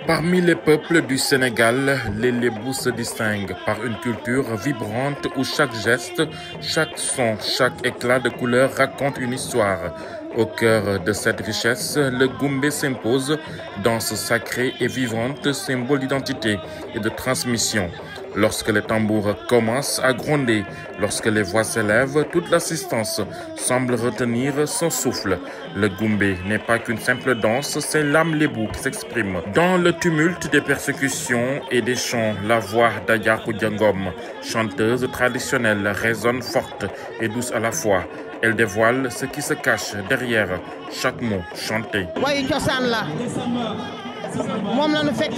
Parmi les peuples du Sénégal, les Lébous se distinguent par une culture vibrante où chaque geste, chaque son, chaque éclat de couleur raconte une histoire. Au cœur de cette richesse, le Goumbé s'impose, danse sacrée et vivante, symbole d'identité et de transmission. Lorsque les tambours commencent à gronder, lorsque les voix s'élèvent, toute l'assistance semble retenir son souffle. Le Goumbé n'est pas qu'une simple danse, c'est l'âme lébou qui s'exprime. Dans le tumulte des persécutions et des chants, la voix d'Adja Koutiangom, chanteuse traditionnelle, résonne forte et douce à la fois. Elle dévoile ce qui se cache derrière chaque mot chanté.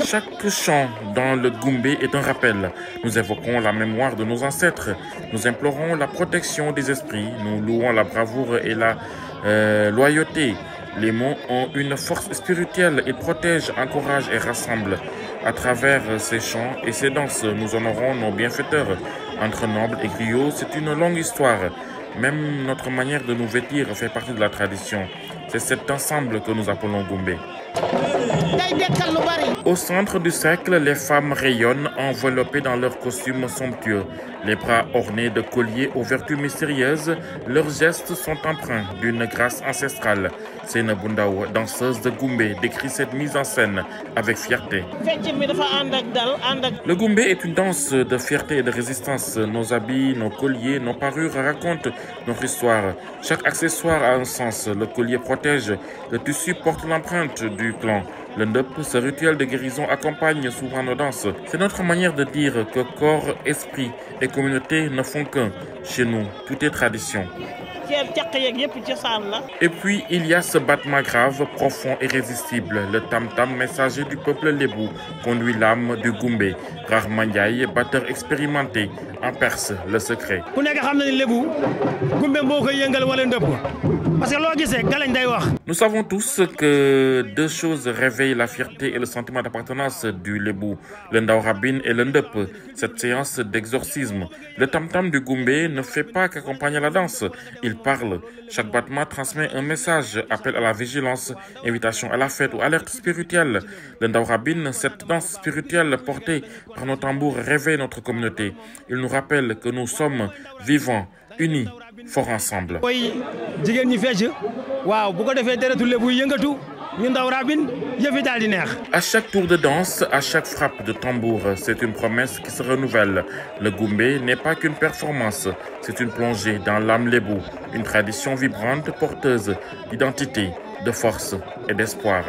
Chaque chant dans le Goumbé est un rappel. Nous évoquons la mémoire de nos ancêtres. Nous implorons la protection des esprits. Nous louons la bravoure et la loyauté. Les mots ont une force spirituelle. Ils protègent, encouragent et rassemblent. À travers ces chants et ces danses, nous honorons nos bienfaiteurs. Entre nobles et griots, c'est une longue histoire. Même notre manière de nous vêtir fait partie de la tradition. C'est cet ensemble que nous appelons Goumbé. Au centre du cercle, les femmes rayonnent enveloppées dans leurs costumes somptueux. Les bras ornés de colliers aux vertus mystérieuses, leurs gestes sont empreints d'une grâce ancestrale. Seyna Bundaw, danseuse de Goumbé, décrit cette mise en scène avec fierté. Le Goumbé est une danse de fierté et de résistance. Nos habits, nos colliers, nos parures racontent notre histoire. Chaque accessoire a un sens. Le collier protège, le tissu porte l'empreinte du clan. Le ndeup, ce rituel de guérison, accompagne souvent nos danses. C'est notre manière de dire que corps, esprit et communauté ne font qu'un. Chez nous, tout est tradition. Et puis, il y a ce battement grave, profond et irrésistible. Le tam-tam, messager du peuple lébou, conduit l'âme du Goumbé. Rarement Ndiaye, batteur expérimenté, en perce le secret. Nous savons tous que deux choses réveillent la fierté et le sentiment d'appartenance du lébou, le Ndaw Rabine et le ndeup. Cette séance d'exorcisme. Le tam-tam du Goumbé ne fait pas qu'accompagner la danse. Il parle. Chaque battement transmet un message, appel à la vigilance, invitation à la fête ou alerte spirituelle. Le Ndaw Rabine, cette danse spirituelle portée par nos tambours, réveille notre communauté. Il nous rappelle que nous sommes vivants, unis, forts ensemble. À chaque tour de danse, à chaque frappe de tambour, c'est une promesse qui se renouvelle. Le Goumbé n'est pas qu'une performance, c'est une plongée dans l'âme lébou, une tradition vibrante porteuse d'identité, de force et d'espoir.